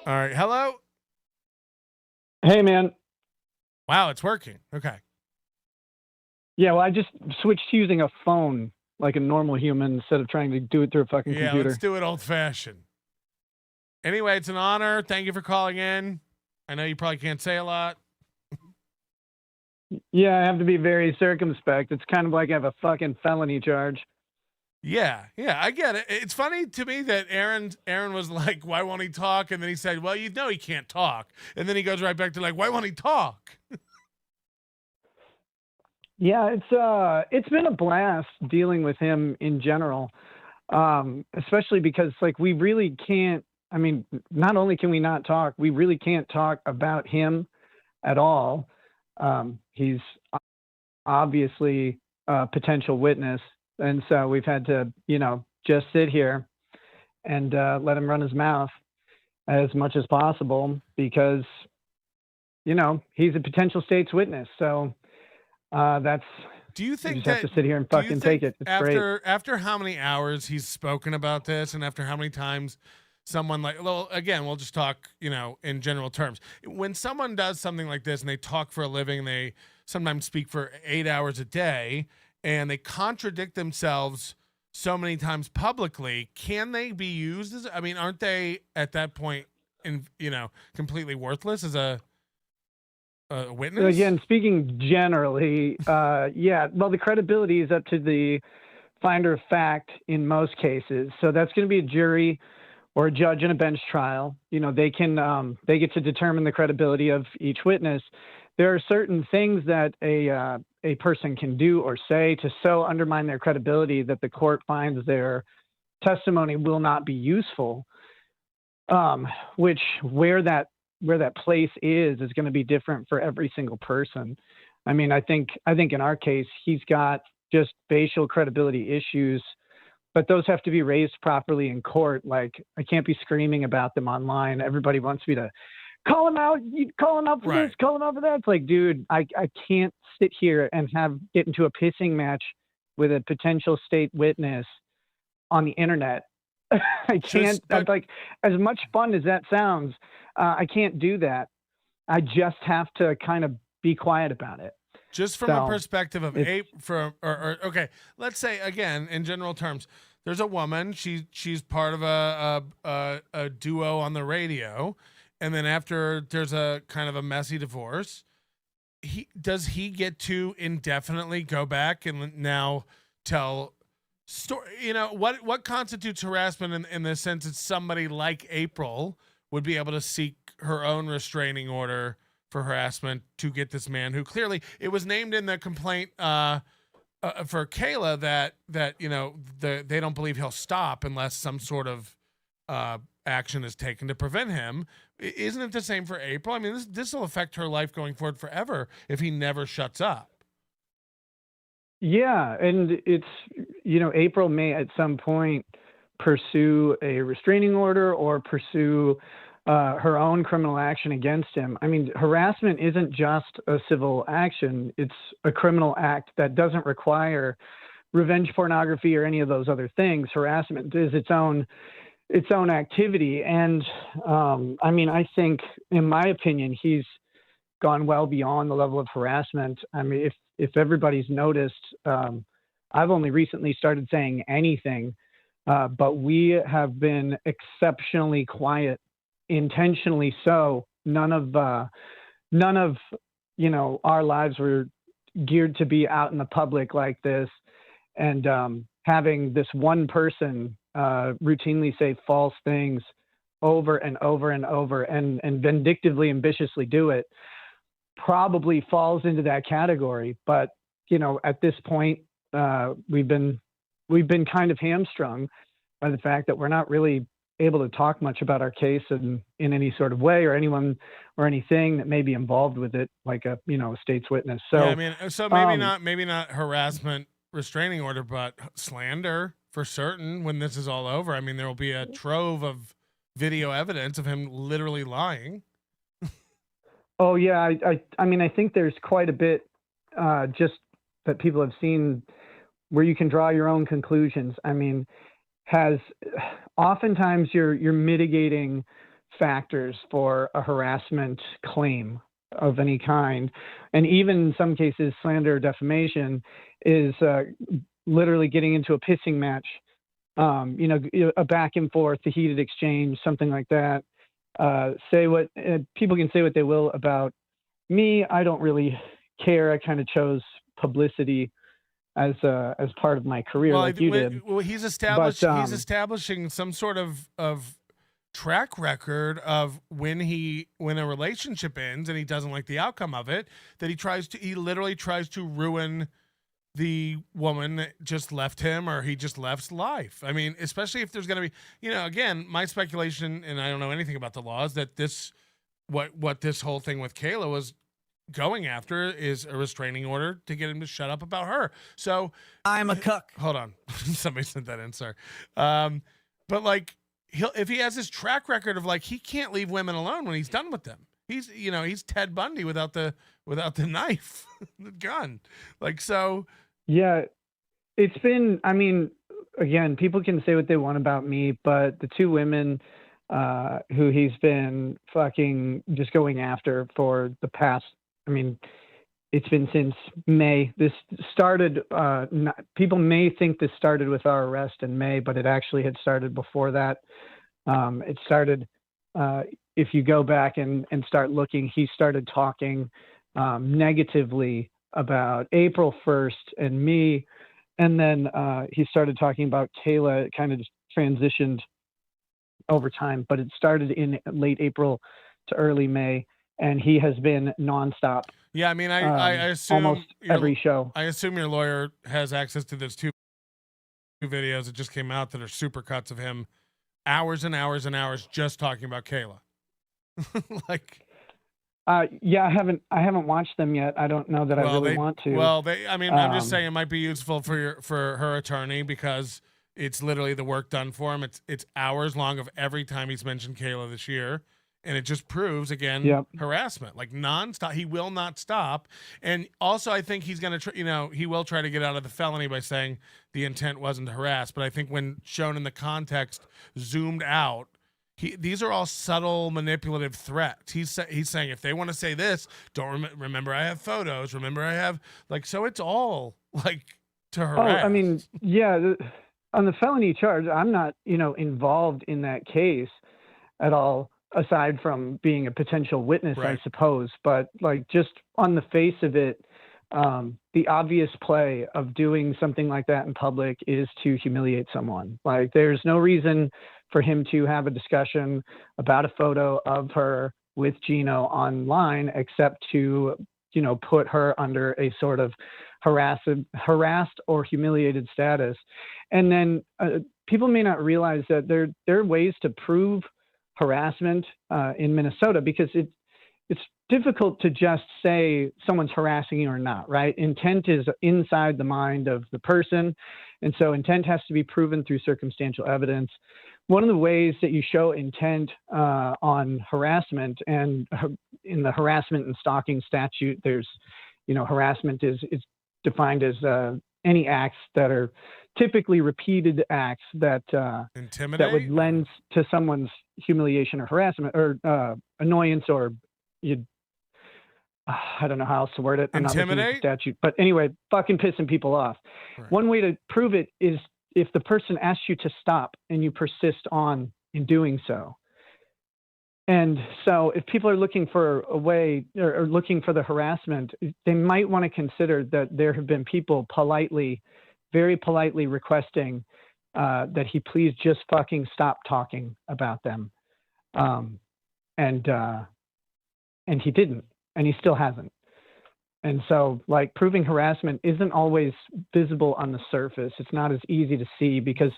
All right. Hello. Hey, man. Wow, it's working. Okay. Yeah, well, I just switched to using a phone like a normal human instead of trying to do it through a fucking Yeah, computer. let's do it old fashioned. Anyway, it's an honor. Thank you for calling in. I know you probably can't say a lot. Yeah, I have to be very circumspect. It's kind of like I have a fucking felony charge. Yeah, I get it. It's funny to me that Aaron was like, "Why won't he talk?" And then he said, "Well, you know he can't talk." And then he goes right back to like, "Why won't he talk?" Yeah, it's been a blast dealing with him in general, especially because like we really can't. I mean, not only can we not talk, we really can't talk about him at all. He's obviously a potential witness, and so we've had to, just sit here and let him run his mouth as much as possible because, he's a potential state's witness. So that's. Do you You think just that? have to sit here and Do you fucking take think it. It's great. after how many hours he's spoken about this, and after how many times someone like, well, again, we'll just talk, in general terms. When someone does something like this and they talk for a living, they sometimes speak for 8 hours a day, and they contradict themselves so many times publicly. Can they be used as? I mean, aren't they at that point, completely worthless as a witness? Again, speaking generally, yeah, well, the credibility is up to the finder of fact in most cases. So that's going to be a jury or a judge in a bench trial. They get to determine the credibility of each witness. There are certain things that a person can do or say to so undermine their credibility that the court finds their testimony will not be useful. Which where that place is going to be different for every single person. I mean, I think in our case, he's got just facial credibility issues, but those have to be raised properly in court. Like, I can't be screaming about them online. Everybody wants me to call him out. You call him out for this, call him out for that. It's like, dude, I can't sit here and get into a pissing match with a potential state witness on the internet. I can't. Like, as much fun as that sounds, I can't do that. I just have to kind of be quiet about it. Just from a perspective of okay, let's say again in general terms, there's a woman. She's part of a duo on the radio, and then after there's a kind of a messy divorce. Does he get to indefinitely go back and now tell story? What constitutes harassment in the sense that somebody like April would be able to seek her own restraining order for harassment to get this man who clearly it was named in the complaint for Kayla that they don't believe he'll stop unless some sort of action is taken to prevent him. Isn't it the same for April? I mean, this will affect her life going forward forever if he never shuts up. Yeah, and it's, April may at some point pursue a restraining order or pursue her own criminal action against him. I mean, harassment isn't just a civil action. It's a criminal act that doesn't require revenge pornography or any of those other things. Harassment is its own activity. And I mean, I think, in my opinion, he's gone well beyond the level of harassment. I mean, if everybody's noticed, I've only recently started saying anything, but we have been exceptionally quiet, intentionally so. None of our lives were geared to be out in the public like this, and having this one person routinely say false things over and over and over and vindictively and viciously do it probably falls into that category. But at this point, we've been kind of hamstrung by the fact that we're not really able to talk much about our case in any sort of way, or anyone or anything that may be involved with it, like a state's witness. So yeah, I mean, so maybe not harassment restraining order, but slander for certain. When this is all over, I mean, there will be a trove of video evidence of him literally lying. Oh yeah, I mean, I think there's quite a bit just that people have seen where you can draw your own conclusions. I mean, oftentimes you're mitigating factors for a harassment claim of any kind, and even in some cases slander or defamation, is literally getting into a pissing match, a back and forth, a heated exchange, something like that. People can say what they will about me. I don't really care. I kind of chose publicity as part of my career, you did. Well, he's establishing some sort of track record of when a relationship ends and he doesn't like the outcome of it, that he literally tries to ruin the woman that just left him, or he just left life. I mean, especially if there's going to be, again, my speculation, and I don't know anything about the laws, that what this whole thing with Kayla was going after is a restraining order to get him to shut up about her. So I'm a cuck. Hold on. Somebody sent that in, sir. But like, if he has this track record of like, he can't leave women alone when he's done with them. He's Ted Bundy without the knife, the gun. Like, so. Yeah, it's been, I mean, again, people can say what they want about me, but the two women who he's been fucking just going after for the past, I mean, it's been since May. This started, people may think this started with our arrest in May, but it actually had started before that. It started, if you go back and start looking, he started talking negatively about April 1st and me. And then he started talking about Kayla. It kind of just transitioned over time, but it started in late April to early May. And he has been nonstop. Yeah, I mean, I assume almost every show. I assume your lawyer has access to those two videos that just came out that are super cuts of him, hours and hours and hours just talking about Kayla. Like, yeah, I haven't watched them yet. I don't know that I really want to. Well, I'm just saying it might be useful for her attorney, because it's literally the work done for him. It's hours long of every time he's mentioned Kayla this year. And it just proves, again, harassment, like nonstop. He will not stop. And also, I think he's going to, he will try to get out of the felony by saying the intent wasn't to harass. But I think when shown in the context, zoomed out, these are all subtle, manipulative threats. He's saying, if they want to say this, don't remember I have photos. Remember I have, like, so it's all like to harass. Oh, I mean, yeah, on the felony charge, I'm not, involved in that case at all, aside from being a potential witness, right, I suppose. But like, just on the face of it, the obvious play of doing something like that in public is to humiliate someone. Like, there's no reason for him to have a discussion about a photo of her with Gino online, except to, put her under a sort of harassed or humiliated status. And then people may not realize that there are ways to prove harassment in Minnesota, because it's difficult to just say someone's harassing you or not, right? Intent is inside the mind of the person. And so intent has to be proven through circumstantial evidence. One of the ways that you show intent on harassment, and in the harassment and stalking statute, there's, harassment is defined as any acts that are typically repeated acts that that would lend to someone's humiliation or harassment or annoyance, or I don't know how else to word it. I'm not looking at the statute, but anyway, fucking pissing people off. Right. One way to prove it is if the person asks you to stop and you persist on in doing so. And so if people are looking for a way, or looking for the harassment, they might want to consider that there have been people very politely requesting that he please just fucking stop talking about them. And he didn't, and he still hasn't. And so, like, proving harassment isn't always visible on the surface. It's not as easy to see, because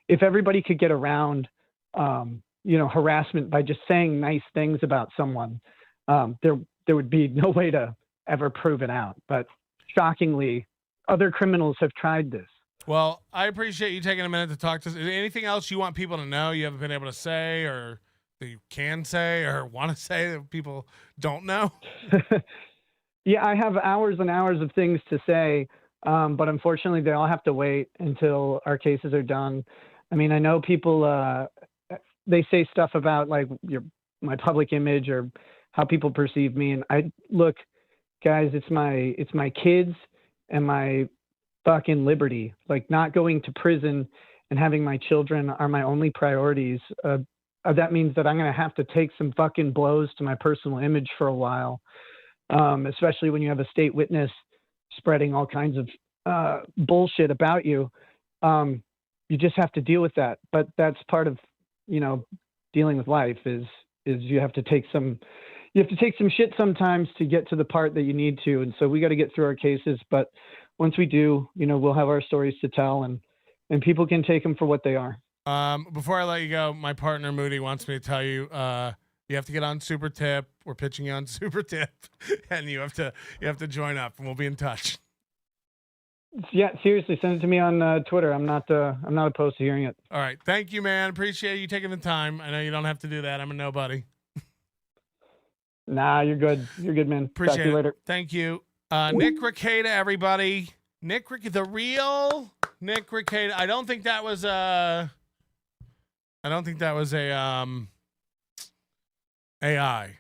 if everybody could get around, harassment by just saying nice things about someone, there would be no way to ever prove it out. But shockingly, other criminals have tried this. Well, I appreciate you taking a minute to talk to us. Is there anything else you want people to know you haven't been able to say, or that you can say, or want to say that people don't know? Yeah, I have hours and hours of things to say, but unfortunately they all have to wait until our cases are done. I mean, I know people, they say stuff about, like, my public image or how people perceive me. And I look, guys, it's my kids and my fucking liberty. Like, not going to prison and having my children are my only priorities. That means that I'm going to have to take some fucking blows to my personal image for a while, especially when you have a state witness spreading all kinds of bullshit about you. You just have to deal with that. But that's part of, dealing with life is you have to take some shit sometimes to get to the part that you need to. And so we got to get through our cases. But once we do, we'll have our stories to tell, and people can take them for what they are. Before I let you go, my partner Moody wants me to tell you, you have to get on Super Tip. We're pitching you on Super Tip, and you have to join up, and we'll be in touch. Yeah, seriously, send it to me on Twitter. I'm not opposed to hearing it. All right, thank you, man. Appreciate you taking the time. I know you don't have to do that. I'm a nobody. Nah, you're good. You're good, man. Appreciate Talk to you later. Thank you, Nick Rekieta, everybody. The real Nick Rekieta. I don't think that was a AI.